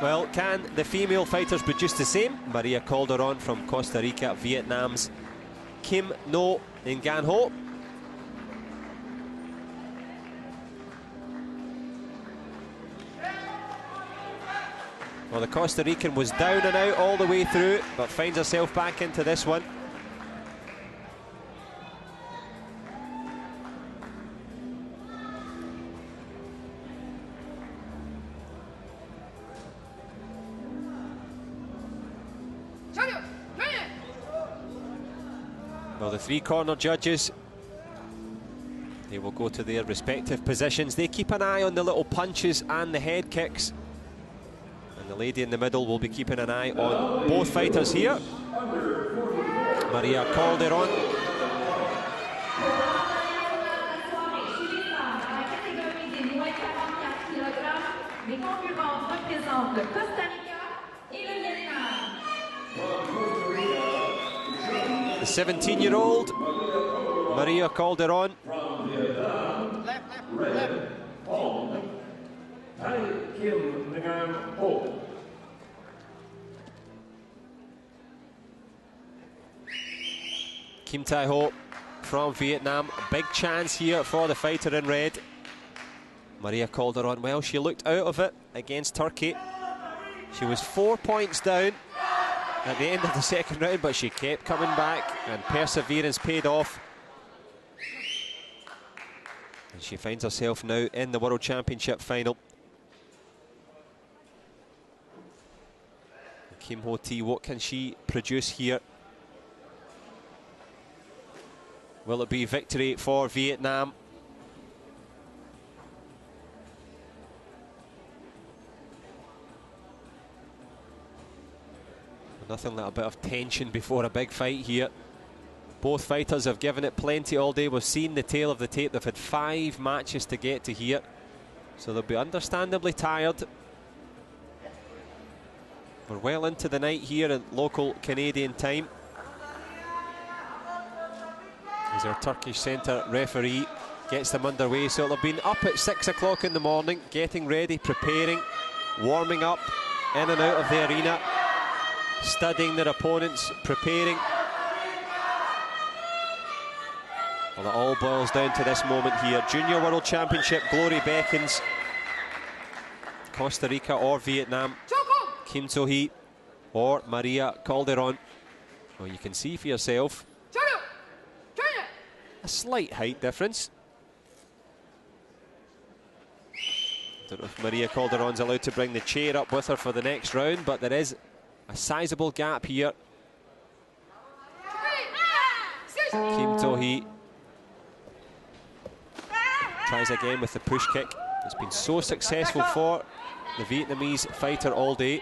Well, can the female fighters produce the same? Maria Calderon from Costa Rica, Vietnam's Kim No Ngan Ho. Well, the Costa Rican was down and out all the way through, but finds herself back into this one. Well, the three corner judges, they will go to their respective positions. They keep an eye on the little punches and the head kicks. And the lady in the middle will be keeping an eye on both fighters here. Maria Calderon. The 17-year-old Maria Calderon. Kim Tai Ho from Vietnam. A big chance here for the fighter in red. Maria Calderon, well, she looked out of it against Turkey. She was 4 points down at the end of the second round, but she kept coming back, and perseverance paid off. And she finds herself now in the World Championship final. Kim Ho T, what can she produce here? Will it be victory for Vietnam? Nothing like a bit of tension before a big fight here. Both fighters have given it plenty all day. We've seen the tail of the tape. They've had 5 matches to get to here, so they'll be understandably tired. We're well into the night here in local Canadian time. As our Turkish centre referee gets them underway. So they'll have been up at 6 o'clock in the morning, getting ready, preparing, warming up, in and out of the arena, studying their opponents, preparing. Well, it all boils down to this moment here. Junior World Championship glory beckons. Costa Rica or Vietnam. Kim So Hee or Maria Calderon. Well, you can see for yourself a slight height difference. Don't know if Maria Calderon's allowed to bring the chair up with her for the next round, but there is a sizable gap here. Kim So Hee tries again with the push kick. It's been so successful for the Vietnamese fighter all day.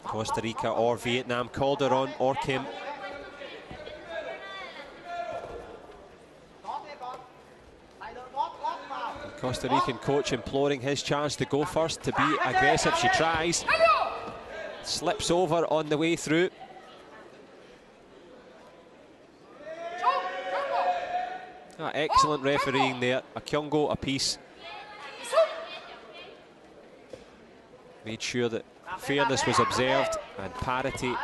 Costa Rica or Vietnam, Calderon or Kim. The Costa Rican coach imploring his charge to go first, to be aggressive. She tries, slips over on the way through. Excellent refereeing there. A kyungo apiece. Made sure that fairness was observed and parity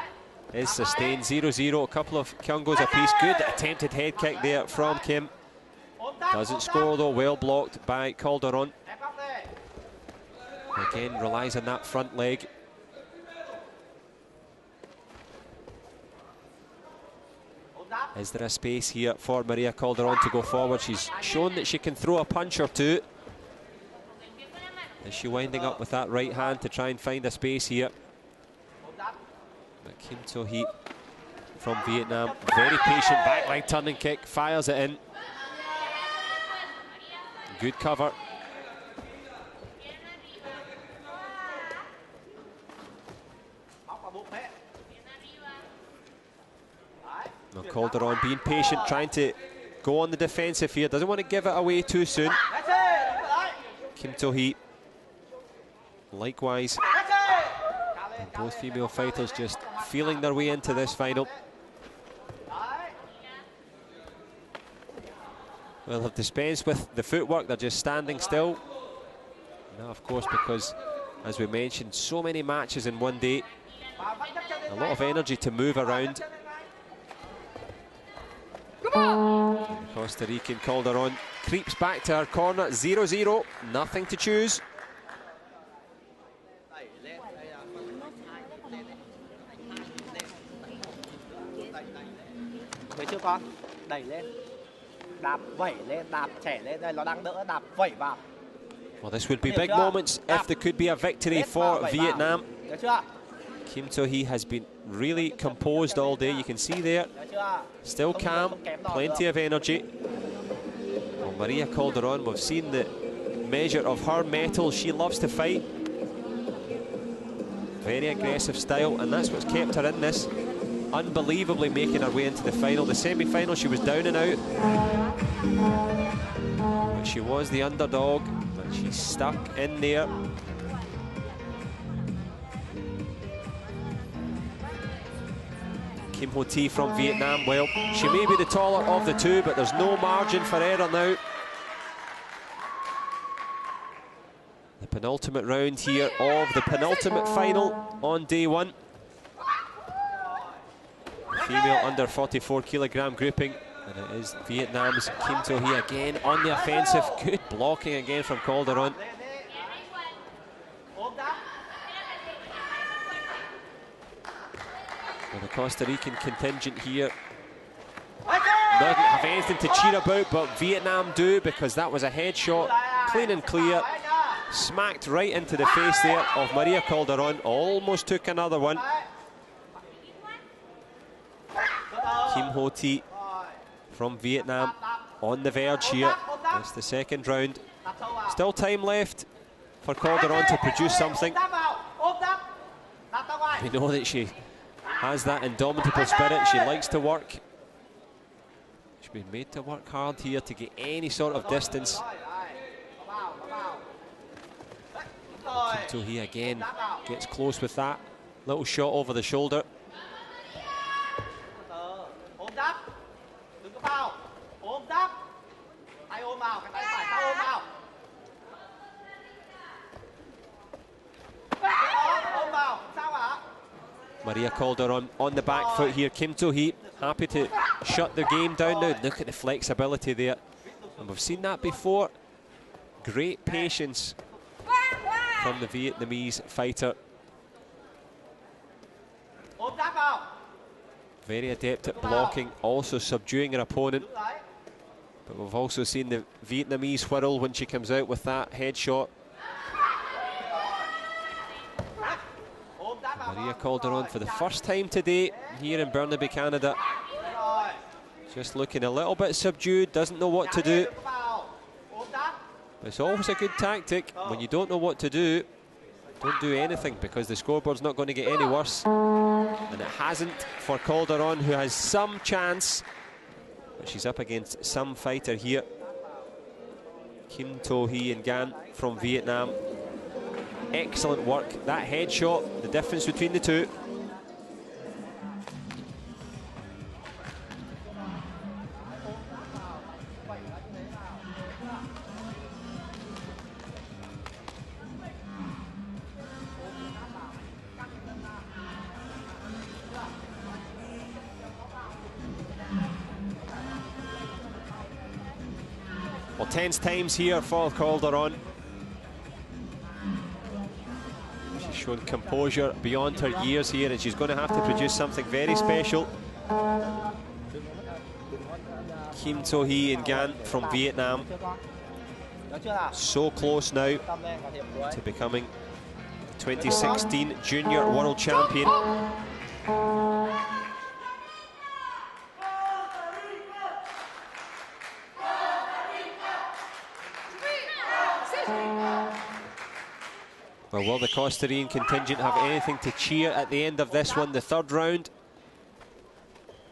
is sustained. 0-0, a couple of kyungos apiece. Good attempted head kick there from Kim. Doesn't score though, well blocked by Calderon. Again, relies on that front leg. Is there a space here for Maria Calderon to go forward? She's shown that she can throw a punch or two. Is she winding up with that right hand to try and find a space here? But Kim So Hee from Vietnam, very patient, back leg turning kick, fires it in. Good cover. Now Calderon being patient, trying to go on the defensive here, doesn't want to give it away too soon. Kim So Hee likewise Both female fighters just feeling their way into this final. Well, have dispensed with the footwork, they're just standing still. Now, of course, because, as we mentioned, so many matches in one day. A lot of energy to move around. Costa Rican Calderon creeps back to her corner, 0-0, nothing to choose. Thấy chưa con? Đẩy lên. Đạp vẩy lên, đạp trẻ lên. Đây nó đang đỡ, đạp vẩy vào. Well, this would be big moments if there could be a victory for Vietnam. Kim To-hee has been really composed all day. You can see there, still calm, plenty of energy. Well, Maria Calderon, we've seen the measure of her mettle. She loves to fight. Very aggressive style, and that's what's kept her in this. Unbelievably making her way into the final. The semi-final, she was down and out. But she was the underdog, but she's stuck in there. Kim Ho-tee from Vietnam, well, she may be the taller of the two, but there's no margin for error now. The penultimate round here of the penultimate final on day one. Female under 44 kilogram grouping, and it is Vietnam's Kim To-hee again on the offensive. Good blocking again from Calderon. Well, the Costa Rican contingent here doesn't have anything to cheer about, but Vietnam do, because that was a headshot, clean and clear, smacked right into the face there of Maria Calderon. Almost took another one. Kim Ho-tee from Vietnam on the verge here. It's the second round. Still time left for Calderon to produce something. We know that she has that indomitable spirit. She likes to work. She's been made to work hard here to get any sort of distance. Kim To-hee again gets close with that little shot over the shoulder. Maria Calderon on the back foot here. Kim To-hee happy to shut the game down now. Look at the flexibility there. And we've seen that before. Great patience from the Vietnamese fighter. Very adept at blocking, also subduing her opponent. But we've also seen the Vietnamese whirl when she comes out with that headshot. Maria Calderon for the first time today here in Burnaby, Canada. Just looking a little bit subdued, doesn't know what to do. But it's always a good tactic. When you don't know what to do, don't do anything, because the scoreboard's not going to get any worse. And it hasn't for Calderon, who has some chance. But she's up against some fighter here. Kim To-hee and Ngan from Vietnam. Excellent work. That headshot, the difference between the two. Well, tense times here for Calderon. She's shown composure beyond her years here, and she's going to have to produce something very special. Kim To-hee and Ngan from Vietnam. So close now to becoming 2016 Junior World Champion. Well, will the Costa Rican contingent have anything to cheer at the end of this one, the third round?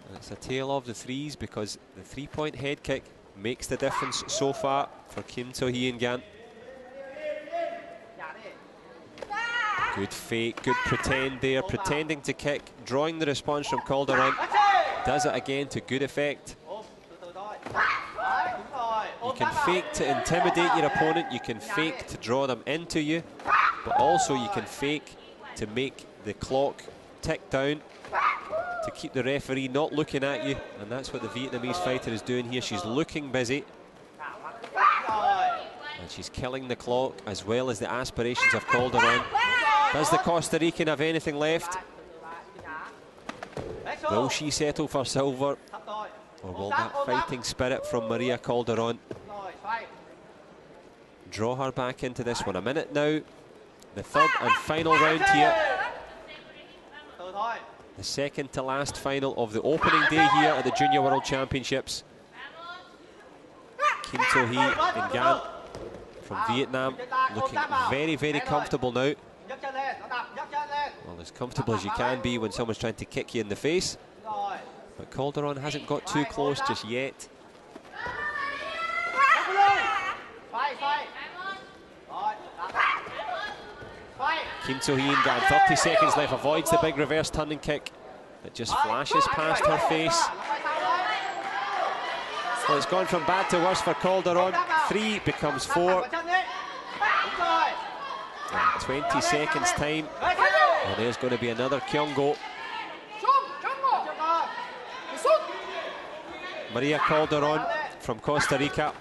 And it's a tale of the threes, because the three-point head kick makes the difference so far for Kim To-hee and Ngan. Good fake, good pretend there, pretending to kick, drawing the response from Calderon. Does it again to good effect. You can fake to intimidate your opponent, you can fake to draw them into you, but also you can fake to make the clock tick down, to keep the referee not looking at you, and that's what the Vietnamese fighter is doing here. She's looking busy, and she's killing the clock as well as the aspirations of Calderon. Does the Costa Rican have anything left? Will she settle for silver? Or will that fighting spirit from Maria Calderon draw her back into this one? A minute now, the third and final round here. The second to last final of the opening day here at the Junior World Championships. Kim To-hee and Ngan from Vietnam looking very, very comfortable now. Well, as comfortable as you can be when someone's trying to kick you in the face. But Calderon hasn't got too close just yet. Kim To-hee and Ngan, 30 seconds left, avoids the big reverse turning kick. It just flashes past her face. Well, it's gone from bad to worse for Calderon. 3 becomes 4. In 20 seconds time. And there's going to be another Kyungo. Maria Calderon from Costa Rica.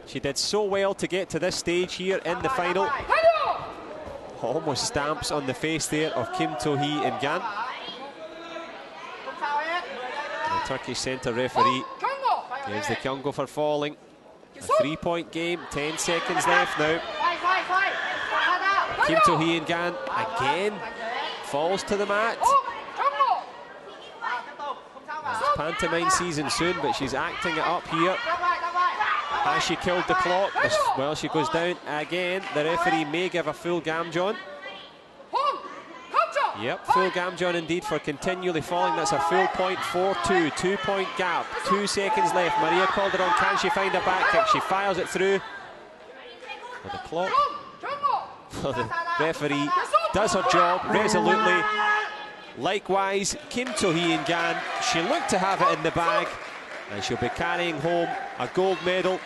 She did so well to get to this stage here in the final. Almost stamps on the face there of Kim To-hee and Ngan. The Turkish centre referee gives the Kyungo for falling. A 3-point game, 10 seconds left now. Kim To-hee and Ngan again falls to the mat. It's pantomime season soon, but she's acting it up here. Has she killed the clock? Well, she goes down again. The referee may give a full Gamjon. Yep, full Gamjon indeed for continually falling. That's a full point, 4-2, 2-point gap. 2 seconds left. Maria Calderon, can she find a back kick? She fires it through. For the clock. The referee does her job resolutely. Likewise, Kim To-hee and Ngan, she looked to have it in the bag, and she'll be carrying home a gold medal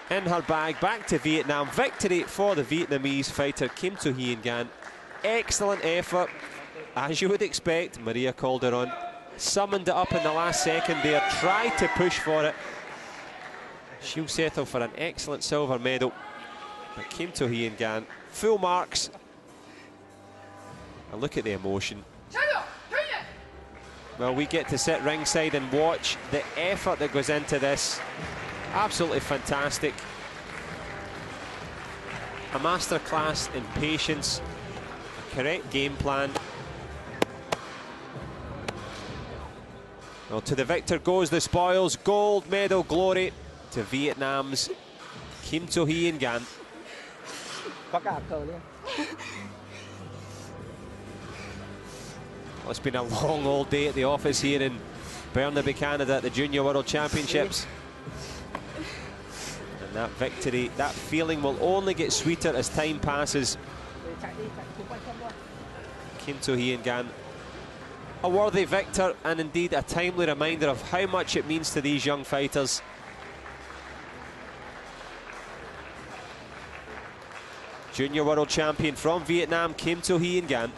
in her bag back to Vietnam. Victory for the Vietnamese fighter Kim To-hee and Ngan. Excellent effort, as you would expect. Maria Calderon summoned it up in the last second there, tried to push for it. She'll settle for an excellent silver medal. But Kim To-hee and Ngan, full marks. And look at the emotion. Well, we get to sit ringside and watch the effort that goes into this. Absolutely fantastic. A masterclass in patience, a correct game plan. Well, to the victor goes the spoils. Gold medal glory to Vietnam's Kim To-hee and Ngan. Well, it's been a long old day at the office here in Burnaby, Canada at the Junior World Championships. And that victory, that feeling will only get sweeter as time passes. Kim To-hee and Ngan, a worthy victor, and indeed a timely reminder of how much it means to these young fighters. Junior World Champion from Vietnam, Kim To-hee and Ngan.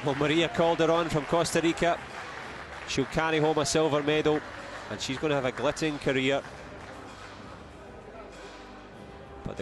Well, Maria Calderon from Costa Rica, she'll carry home a silver medal, and she's going to have a glittering career